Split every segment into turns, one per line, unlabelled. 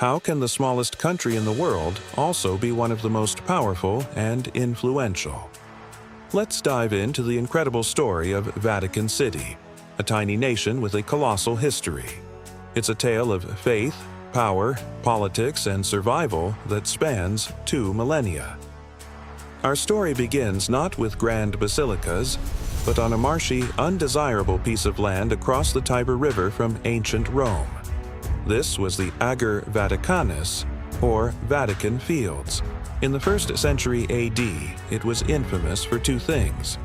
How can the smallest country in the world also be one of the most powerful and influential? Let's dive into the incredible story of Vatican City, a tiny nation with a colossal history. It's a tale of faith, power, politics, and survival that spans 2 millennia. Our story begins not with grand basilicas, but on a marshy, undesirable piece of land across the Tiber River from ancient Rome. This was the Ager Vaticanus, or Vatican Fields. In the 1st century AD, it was infamous for 2 things: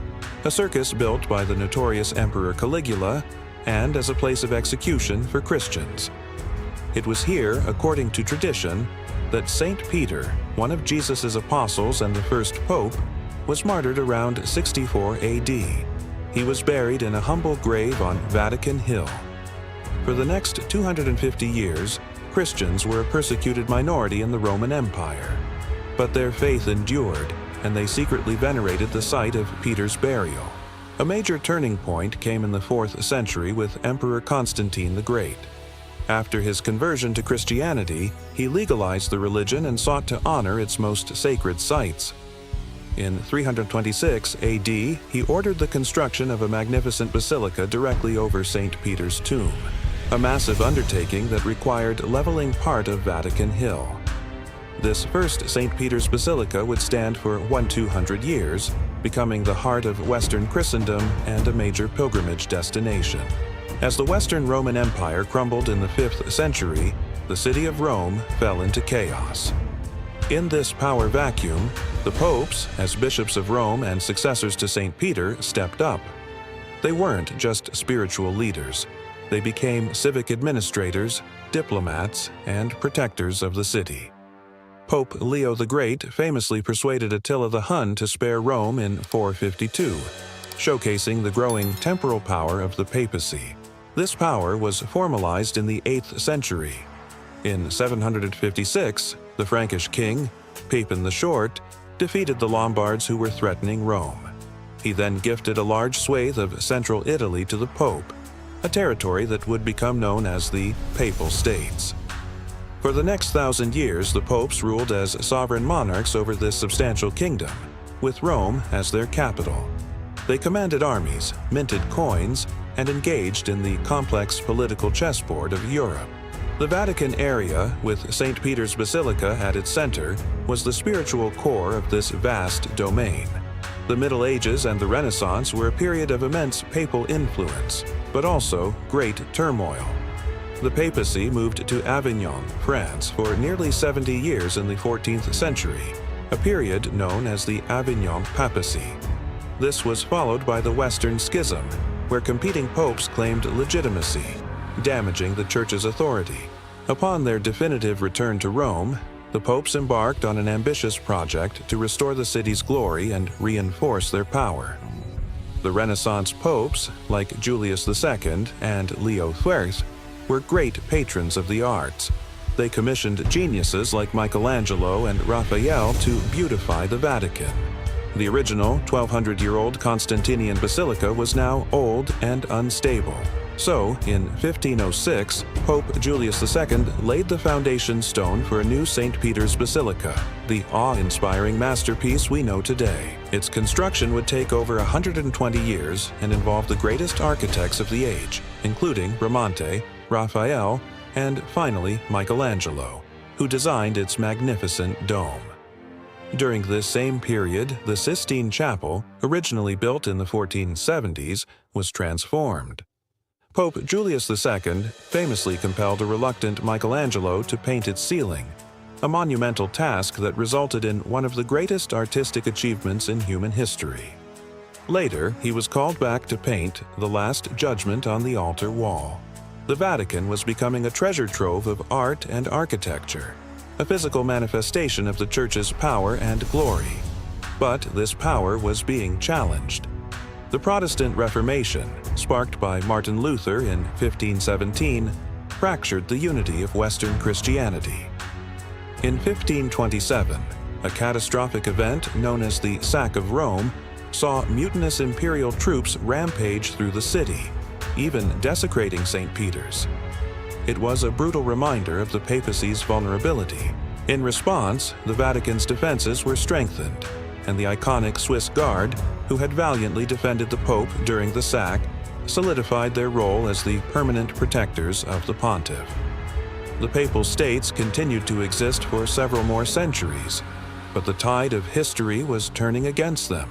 a circus built by the notorious Emperor Caligula, and as a place of execution for Christians. It was here, according to tradition, that Saint Peter, one of Jesus' apostles and the first pope, was martyred around 64 AD. He was buried in a humble grave on Vatican Hill. For the next 250 years, Christians were a persecuted minority in the Roman Empire. But their faith endured, and they secretly venerated the site of Peter's burial. A major turning point came in the 4th century with Emperor Constantine the Great. After his conversion to Christianity, he legalized the religion and sought to honor its most sacred sites. In 326 AD, he ordered the construction of a magnificent basilica directly over St. Peter's tomb, a massive undertaking that required leveling part of Vatican Hill. This first St. Peter's Basilica would stand for 200 years, becoming the heart of Western Christendom and a major pilgrimage destination. As the Western Roman Empire crumbled in the 5th century, the city of Rome fell into chaos. In this power vacuum, the popes, as bishops of Rome and successors to St. Peter, stepped up. They weren't just spiritual leaders. They became civic administrators, diplomats, and protectors of the city. Pope Leo the Great famously persuaded Attila the Hun to spare Rome in 452, showcasing the growing temporal power of the papacy. This power was formalized in the 8th century. In 756, the Frankish king, Pepin the Short, defeated the Lombards who were threatening Rome. He then gifted a large swathe of central Italy to the Pope, a territory that would become known as the Papal States. For the next 1,000 years, the popes ruled as sovereign monarchs over this substantial kingdom, with Rome as their capital. They commanded armies, minted coins, and engaged in the complex political chessboard of Europe. The Vatican area, with St. Peter's Basilica at its center, was the spiritual core of this vast domain. The Middle Ages and the Renaissance were a period of immense papal influence, but also great turmoil. The papacy moved to Avignon, France, for nearly 70 years in the 14th century, a period known as the Avignon Papacy. This was followed by the Western Schism, where competing popes claimed legitimacy, damaging the Church's authority. Upon their definitive return to Rome, the popes embarked on an ambitious project to restore the city's glory and reinforce their power. The Renaissance popes, like Julius II and Leo XIII, were great patrons of the arts. They commissioned geniuses like Michelangelo and Raphael to beautify the Vatican. The original 1,200-year-old Constantinian basilica was now old and unstable. So, in 1506, Pope Julius II laid the foundation stone for a new St. Peter's Basilica, the awe-inspiring masterpiece we know today. Its construction would take over 120 years and involve the greatest architects of the age, including Bramante, Raphael, and finally Michelangelo, who designed its magnificent dome. During this same period, the Sistine Chapel, originally built in the 1470s, was transformed. Pope Julius II famously compelled a reluctant Michelangelo to paint its ceiling, a monumental task that resulted in one of the greatest artistic achievements in human history. Later, he was called back to paint the Last Judgment on the altar wall. The Vatican was becoming a treasure trove of art and architecture, a physical manifestation of the Church's power and glory. But this power was being challenged. The Protestant Reformation, sparked by Martin Luther in 1517, fractured the unity of Western Christianity. In 1527, a catastrophic event known as the Sack of Rome saw mutinous imperial troops rampage through the city, even desecrating St. Peter's. It was a brutal reminder of the papacy's vulnerability. In response, the Vatican's defenses were strengthened, and the iconic Swiss Guard, who had valiantly defended the Pope during the sack, solidified their role as the permanent protectors of the pontiff. The Papal States continued to exist for several more centuries, but the tide of history was turning against them.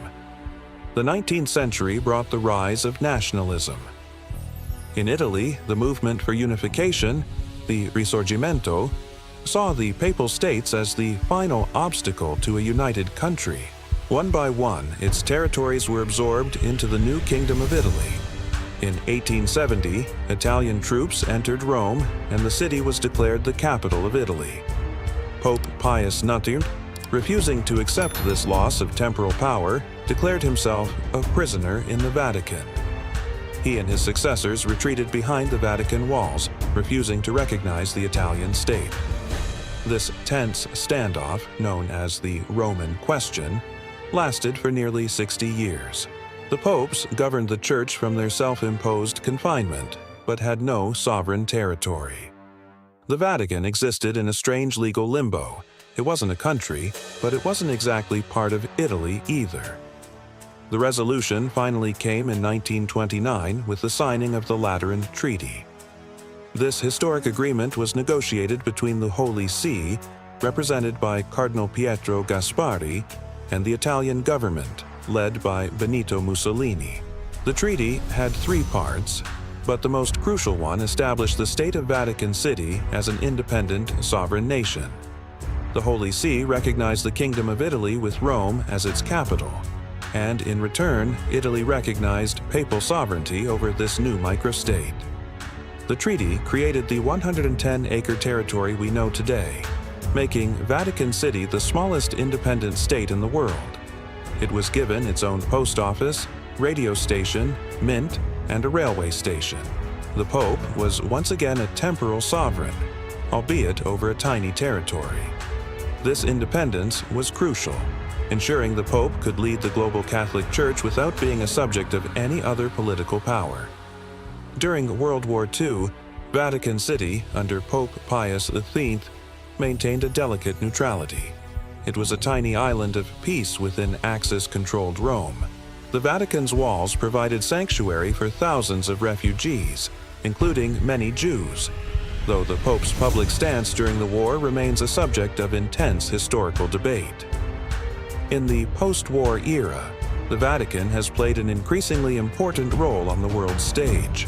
The 19th century brought the rise of nationalism. In Italy, the movement for unification, the Risorgimento, saw the Papal States as the final obstacle to a united country. One by one, its territories were absorbed into the new Kingdom of Italy. In 1870, Italian troops entered Rome, and the city was declared the capital of Italy. Pope Pius IX, refusing to accept this loss of temporal power, declared himself a prisoner in the Vatican. He and his successors retreated behind the Vatican walls, refusing to recognize the Italian state. This tense standoff, known as the Roman Question, lasted for nearly 60 years. The popes governed the Church from their self-imposed confinement, but had no sovereign territory. The Vatican existed in a strange legal limbo. It wasn't a country, but it wasn't exactly part of Italy either. The resolution finally came in 1929 with the signing of the Lateran Treaty. This historic agreement was negotiated between the Holy See, represented by Cardinal Pietro Gasparri, and the Italian government, led by Benito Mussolini. The treaty had 3 parts, but the most crucial one established the State of Vatican City as an independent, sovereign nation. The Holy See recognized the Kingdom of Italy with Rome as its capital, and in return, Italy recognized papal sovereignty over this new microstate. The treaty created the 110-acre territory we know today, making Vatican City the smallest independent state in the world. It was given its own post office, radio station, mint, and a railway station. The Pope was once again a temporal sovereign, albeit over a tiny territory. This independence was crucial, ensuring the Pope could lead the global Catholic Church without being a subject of any other political power. During World War II, Vatican City, under Pope Pius X, maintained a delicate neutrality. It was a tiny island of peace within Axis-controlled Rome. The Vatican's walls provided sanctuary for thousands of refugees, including many Jews, though the Pope's public stance during the war remains a subject of intense historical debate. In the post-war era, the Vatican has played an increasingly important role on the world stage.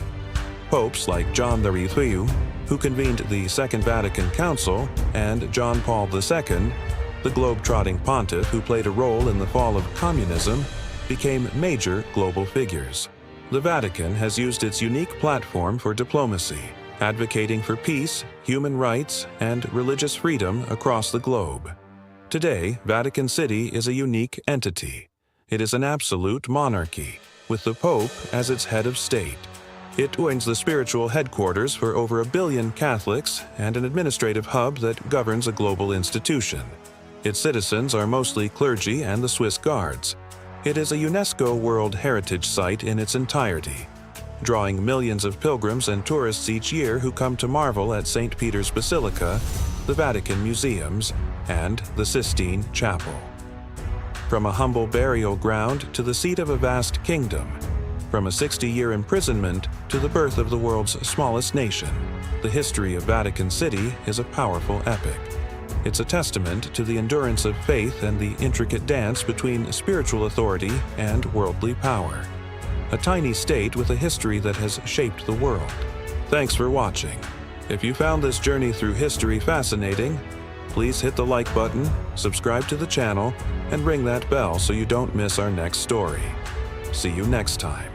Popes like John XXIII, who convened the Second Vatican Council, and John Paul II, the globe-trotting pontiff who played a role in the fall of communism, became major global figures. The Vatican has used its unique platform for diplomacy, advocating for peace, human rights, and religious freedom across the globe. Today, Vatican City is a unique entity. It is an absolute monarchy, with the Pope as its head of state. It joins the spiritual headquarters for over 1 billion Catholics and an administrative hub that governs a global institution. Its citizens are mostly clergy and the Swiss Guards. It is a UNESCO World Heritage Site in its entirety, drawing millions of pilgrims and tourists each year who come to marvel at St. Peter's Basilica, the Vatican museums, and the Sistine Chapel. From a humble burial ground to the seat of a vast kingdom, from a 60-year imprisonment to the birth of the world's smallest nation, the history of Vatican City is a powerful epic. It's a testament to the endurance of faith and the intricate dance between spiritual authority and worldly power. A tiny state with a history that has shaped the world. Thanks for watching. If you found this journey through history fascinating, please hit the like button, subscribe to the channel, and ring that bell so you don't miss our next story. See you next time.